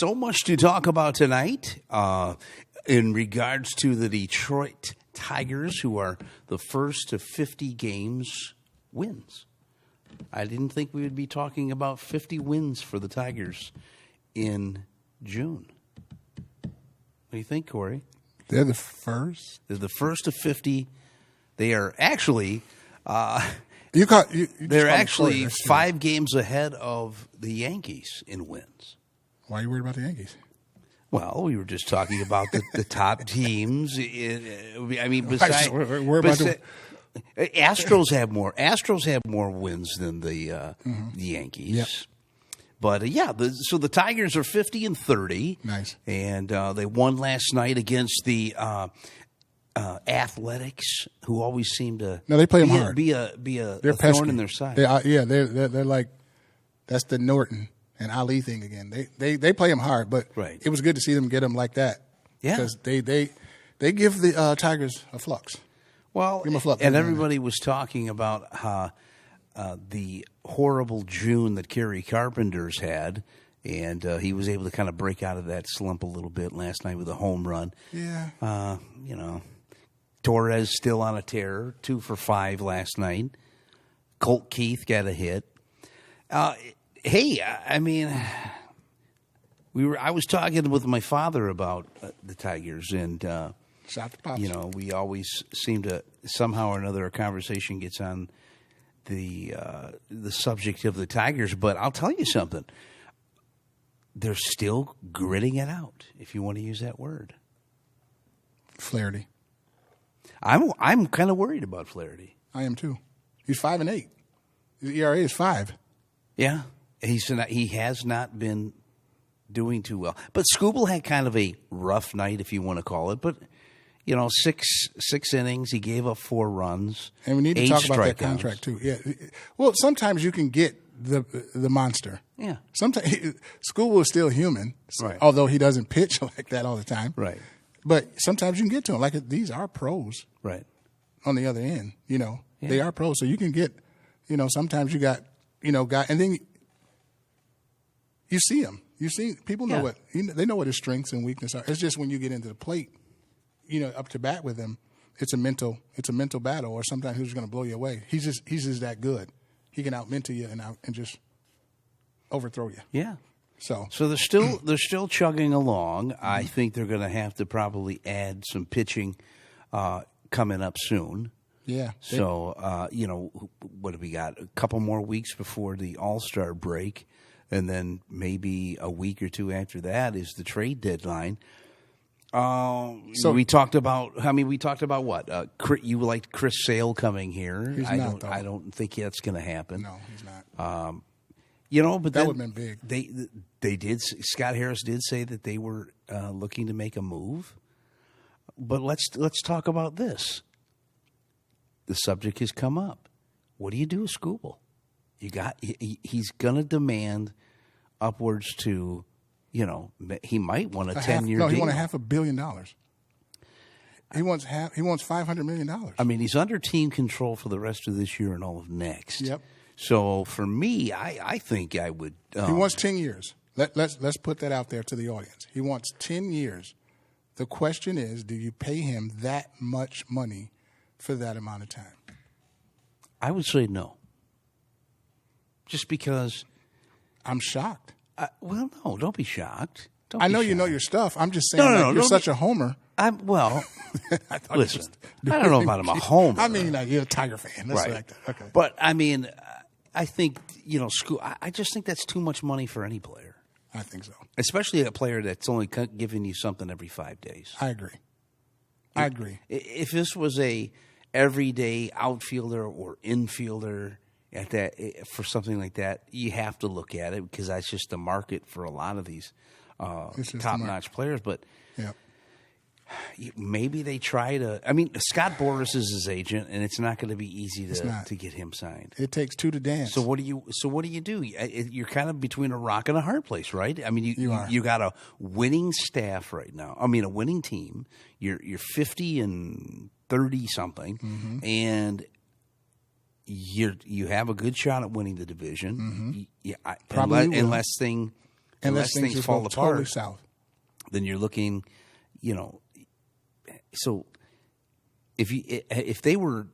So much to talk about tonight in regards to the Detroit Tigers, who are the first to 50 games wins. I didn't think we would be talking about 50 wins for the Tigers in June. What do you think, Corey? They're the first? They're the first of 50. They are actually they're actually 5 games ahead of the Yankees in wins. Why are you worried about the Yankees? Well, we were just talking about the top teams. I mean, Astros have more wins than the Yankees. Yep. But so the Tigers are 50-30. Nice. And they won last night against the Athletics, who always seem to they play them hard. Be a they're thorn in their side. They're like, that's the Norton and Ali thing again. They play them hard, but It was good to see them get them like that. Yeah, because they give the Tigers a flux. Well, and everybody was talking about the horrible June that Kerry Carpenter's had, and he was able to kind of break out of that slump a little bit last night with a home run. Yeah, Torres still on a tear, 2 for 5 last night. Colt Keith got a hit. Hey, I mean, I was talking with my father about the Tigers, and Shot the pops. we always seem to somehow or another a conversation gets on the subject of the Tigers. But I'll tell you something: they're still gritting it out, if you want to use that word. Flaherty. I'm kind of worried about Flaherty. I am too. He's 5-8. His ERA is 5. Yeah, he has not been doing too well. But Skubal had kind of a rough night, if you want to call it. But 6 innings, he gave up 4 runs. And we need to talk about that contract too. Yeah. Well, sometimes you can get the monster. Yeah. Sometimes Skubal is still human, right, although he doesn't pitch like that all the time. Right. But sometimes you can get to him. Like, these are pros. Right. On the other end, Yeah. They are pros. So you can get, sometimes you got, guy, and then you see him. You see, people know they know what his strengths and weaknesses are. It's just when you get into the plate, up to bat with him, it's a mental battle, or sometimes he's going to blow you away. He's just that good. He can out-mental you and just overthrow you. Yeah. So they're still chugging along. Mm-hmm. I think they're going to have to probably add some pitching coming up soon. Yeah. So what have we got? A couple more weeks before the All-Star break, and then maybe a week or 2 after that is the trade deadline. So we talked about what? You liked Chris Sale coming here. I don't think that's going to happen. No, he's not. But that would have been big. They did. Scott Harris did say that they were looking to make a move. But let's talk about this. The subject has come up. What do you do with Skubal? He's going to demand upwards to, he might want a 10-year deal. No, he wants $500 million. He wants $500 million. I mean, he's under team control for the rest of this year and all of next. Yep. So for me, I think I would. He wants 10 years. Let's put that out there to the audience. He wants 10 years. The question is, do you pay him that much money for that amount of time? I would say no. Just because. I'm shocked. Well, no, don't be shocked. I know you know your stuff. I'm just saying you're such a homer. Listen, I don't know about him a homer. I mean, you're a Tiger fan. That's right. Like that. Okay. But, I mean, I think, I just think that's too much money for any player. I think so. Especially a player that's only giving you something every 5 days. I agree. If this was a everyday outfielder or infielder for something like that, you have to look at it because that's just the market for a lot of these top-notch players. But maybe they try to – I mean, Scott Boras is his agent, and it's not going to be easy to get him signed. It takes 2 to dance. So what do you do? You're kind of between a rock and a hard place, right? I mean, you got a winning staff right now. I mean, a winning team. You're 50 and 30 something, mm-hmm. and you have a good shot at winning the division. Mm-hmm. Unless thing unless things just fall go apart, totally south. then you're looking, so if they were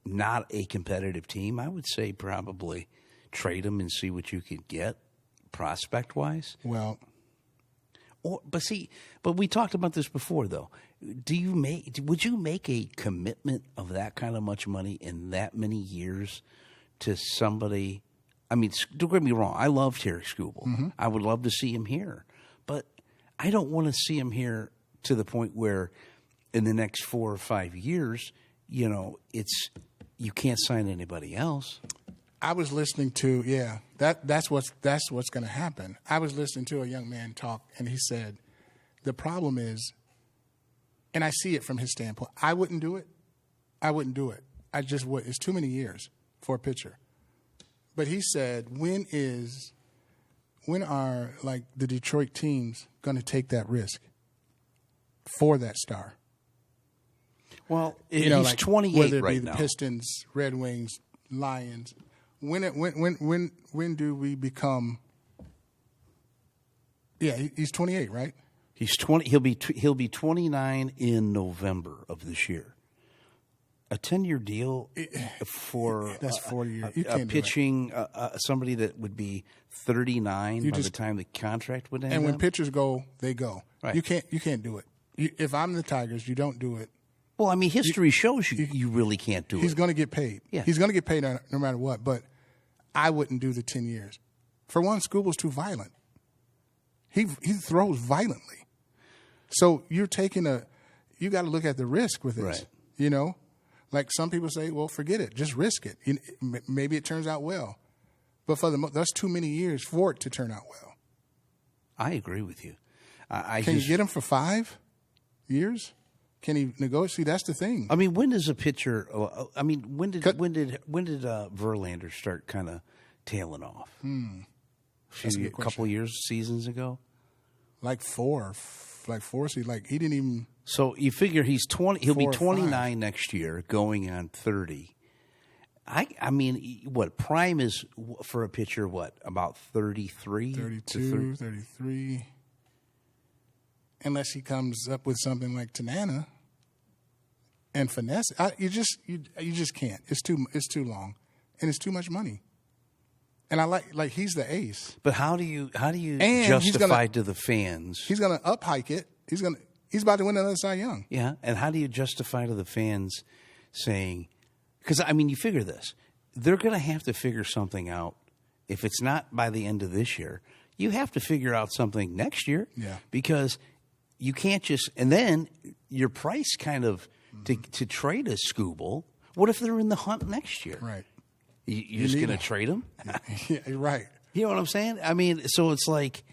not a competitive team, I would say probably trade them and see what you could get prospect wise. Well, but we talked about this before though. Would you make a commitment of that kind of much money in that many years to somebody? I mean, don't get me wrong. I love Kerry Skubal. Mm-hmm. I would love to see him here, but I don't want to see him here to the point where in the next 4 or 5 years, you can't sign anybody else. I was listening to that's what's going to happen. I was listening to a young man talk, and he said the problem is, and I see it from his standpoint. I wouldn't do it. I just would. It's too many years for a pitcher. But he said, when are like the Detroit teams going to take that risk for that star? Well, he's like 28 whether it right be the now. Pistons, Red Wings, Lions. When do we become? Yeah, he's 28, right? He's 20. He'll be 29 in November of this year. A 10-year deal for that's 40 years. You a can't pitching somebody that would be 39 by the time the contract would end. And when pitchers go, they go. Right. You can't do it. If I'm the Tigers, you don't do it. Well, I mean, history shows you really can't do it. He's going to get paid. Yeah. He's going to get paid no matter what. But I wouldn't do the 10 years. For one, Skubal's too violent. He throws violently. So you're taking you got to look at the risk with this. Right. Like some people say, well, forget it. Just risk it. Maybe it turns out well. But that's too many years for it to turn out well. I agree with you. Can you get him for 5 years? Can he negotiate? See, that's the thing. I mean, when does a pitcher? I mean, when did Verlander start kind of tailing off? A couple seasons ago. Like four. See, like he didn't even. So you figure he's 20. He'll be 29 next year, going on 30. I mean, what prime is for a pitcher? What, about 33? 32, 33. Unless he comes up with something like Tanana and finesse, you just can't. It's too long, and it's too much money. And I like he's the ace. But how do you justify to the fans? He's going to up hike it. He's about to win another Cy Young. Yeah, and how do you justify to the fans saying? Because I mean, you figure this: they're going to have to figure something out. If it's not by the end of this year, you have to figure out something next year. Yeah, because you can't just and then your price kind of to trade a Skubal. What if they're in the hunt next year? Right. You're just going to trade them? Yeah, right. You know what I'm saying? I mean, so it's like,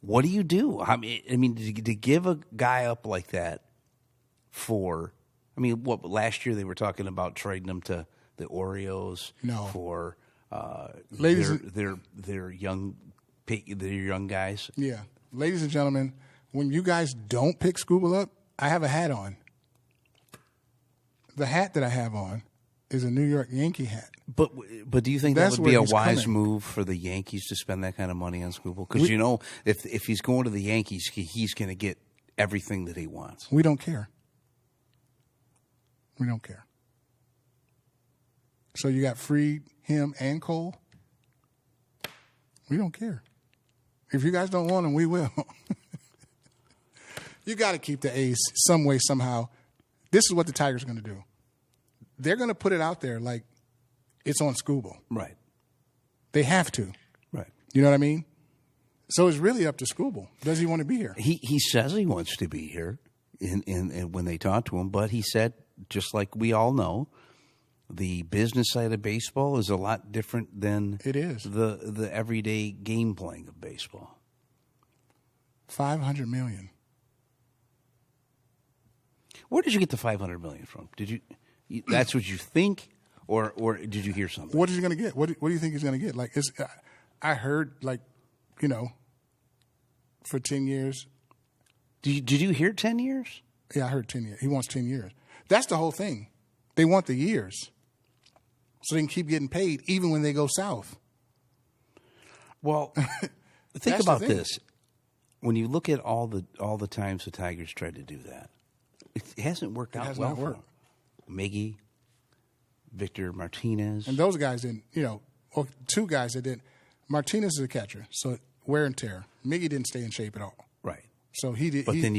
what do you do? I mean, to give a guy up like that for, I mean, what last year they were talking about trading him to the Orioles for their young guys. Yeah, ladies and gentlemen, when you guys don't pick Skubal up, I have a hat on. The hat that I have on is a New York Yankee hat. But do you think that would be a wise coming. move for the Yankees to spend that kind of money on Skubal? Because if he's going to the Yankees, he's going to get everything that he wants. We don't care. We don't care. So you got Fried, him, and Cole. We don't care. If you guys don't want him, we will. You got to keep the ace some way, somehow. This is what the Tigers are going to do. They're going to put it out there like it's on Skubal. Right. They have to. Right. You know what I mean? So it's really up to Skubal. Does he want to be here? He says he wants to be here in when they talk to him, but he said, just like we all know, the business side of baseball is a lot different than it is the everyday game playing of baseball. $500 million. Where did you get the $500 million from? Did you? That's what you think, or did you hear something? What is he going to get? What do you think he's going to get? Like, I heard, like, for 10 years. Did you hear 10 years? Yeah, I heard 10 years. He wants 10 years. That's the whole thing. They want the years, so they can keep getting paid even when they go south. Well, think about this. when you look at all the times the Tigers tried to do that, it hasn't worked out well for them. Miggy, Victor Martinez. And those guys didn't, or two guys that didn't. Martinez is a catcher, so wear and tear. Miggy didn't stay in shape at all. Right. So he did. But then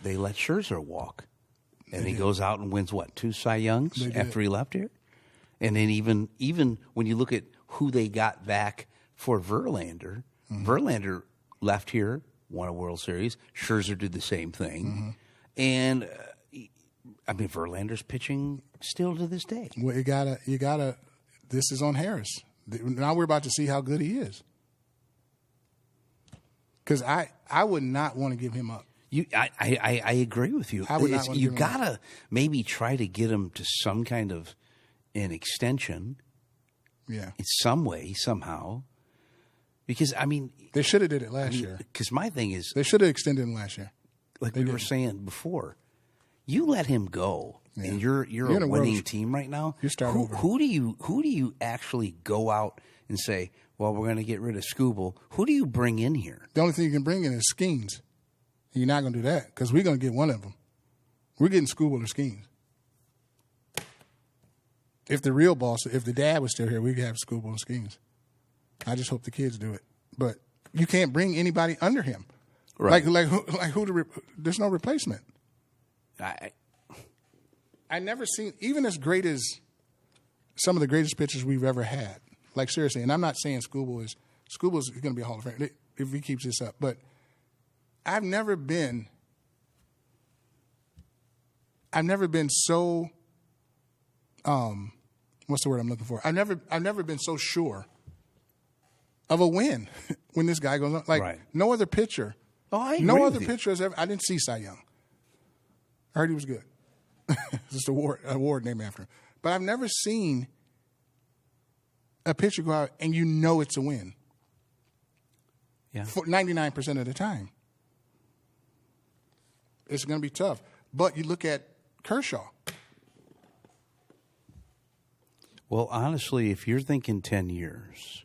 they let Scherzer walk, and he goes out and wins 2 Cy Youngs after he left here, and then even when you look at who they got back for Verlander, Verlander left here, won a World Series. Scherzer did the same thing, and Verlander's pitching still to this day. Well, you gotta. This is on Harris. Now we're about to see how good he is. Because I would not want to give him up. I agree with you. I would not want to you give him gotta up. maybe try to get him to some kind of an extension, in some way, somehow. Because they should have did it last year. Because my thing is, they should have extended him last year. Like we were saying before, you let him go, and you're a winning team right now. You start over. Who do you actually go out and say, well, we're going to get rid of Skubal? Who do you bring in here? The only thing you can bring in is Skeens. You're not going to do that because we're going to get one of them. We're getting Skubal or Skeens. If the real boss, if the dad was still here, we could have Skubal and Skeens. I just hope the kids do it. But you can't bring anybody under him. Right. Like who? There's no replacement. I never seen, even as great as some of the greatest pitchers we've ever had. Like, seriously, and I'm not saying Skubal is going to be a Hall of Famer if he keeps this up, but I've never been so what's the word I'm looking for? I've never been so sure of a win when this guy goes on. Like no other pitcher. Oh, I agree no with other you. pitcher has ever. I didn't see Cy Young. I heard he was good. Just an award named after him. But I've never seen a pitcher go out and it's a win. Yeah. For 99% of the time. It's going to be tough. But you look at Kershaw. Well, honestly, if you're thinking 10 years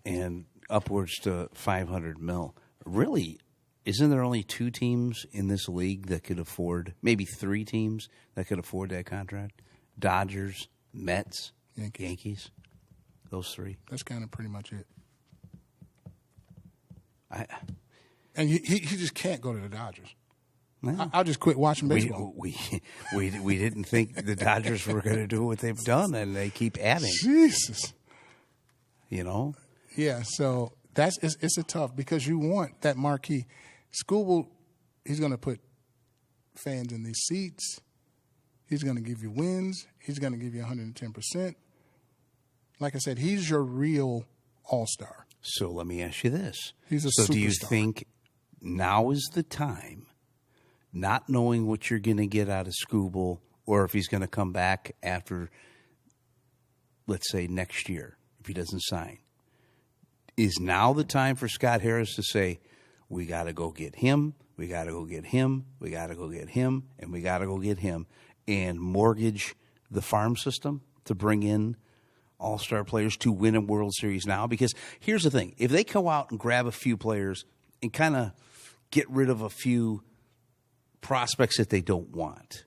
and upwards to $500 million, really, isn't there only 2 teams in this league that could afford, maybe 3 teams that could afford that contract? Dodgers, Mets, Yankees. Those 3. That's kind of pretty much it. And he just can't go to the Dodgers. Well, I'll just quit watching baseball. We didn't think the Dodgers were going to do what they've done, and they keep adding. Jesus. Yeah, so it's a tough because you want that marquee. Skubal, he's going to put fans in these seats. He's going to give you wins. He's going to give you 110%. Like I said, he's your real all-star. So let me ask you this. He's a so superstar. Do you think now is the time, not knowing what you're going to get out of Skubal or if he's going to come back after, let's say, next year, if he doesn't sign, is now the time for Scott Harris to say, we got to go get him, we got to go get him, we got to go get him, and we got to go get him, and mortgage the farm system to bring in all-star players to win a World Series now? Because here's the thing. If they go out and grab a few players and kind of get rid of a few prospects that they don't want,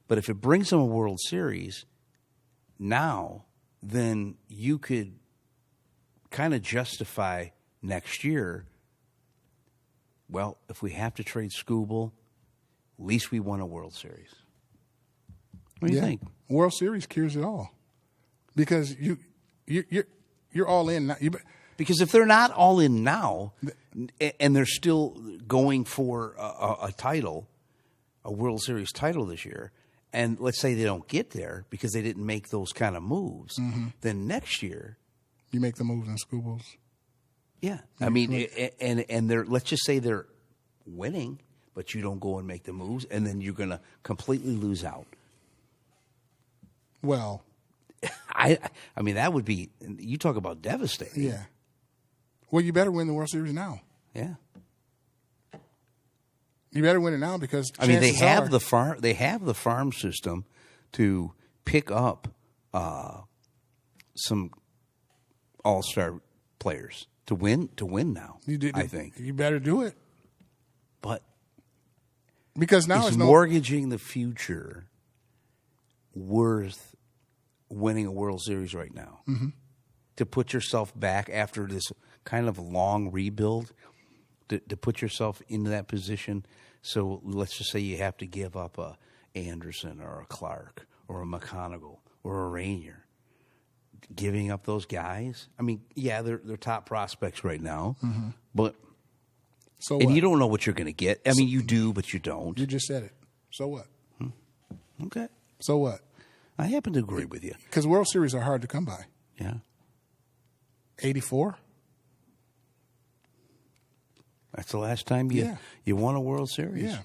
but if it brings them a World Series now, then you could kind of justify next year, well, if we have to trade Skubal, at least we won a World Series. What do you think? World Series cures it all. Because you're all in now. Because if they're not all in now, and they're still going for a title, a World Series title this year, and let's say they don't get there because they didn't make those kind of moves, then next year you make the moves in Skubal's. Yeah, I mean, and they're, let's just say they're winning, but you don't go and make the moves, and then you're going to completely lose out. Well, I mean, that would be, you talk about devastating. Yeah. Well, you better win the World Series now. Yeah. You better win it now because I mean, they have the farm system to pick up some all-star players to win now. I think you better do it. But because now is it's mortgaging the future worth winning a World Series right now? Mm-hmm. To put yourself back after this kind of long rebuild, to put yourself into that position. So let's just say you have to give up a Anderson or a Clark or a McConaughey or a Rainier. Giving up those guys, I mean, yeah, they're top prospects right now, but so and you don't know what you're going to get. I mean, you do, but you don't. You just said it. So what? Okay. So what? I happen to agree with you because World Series are hard to come by. Yeah. 84. That's the last time you won a World Series. Yeah.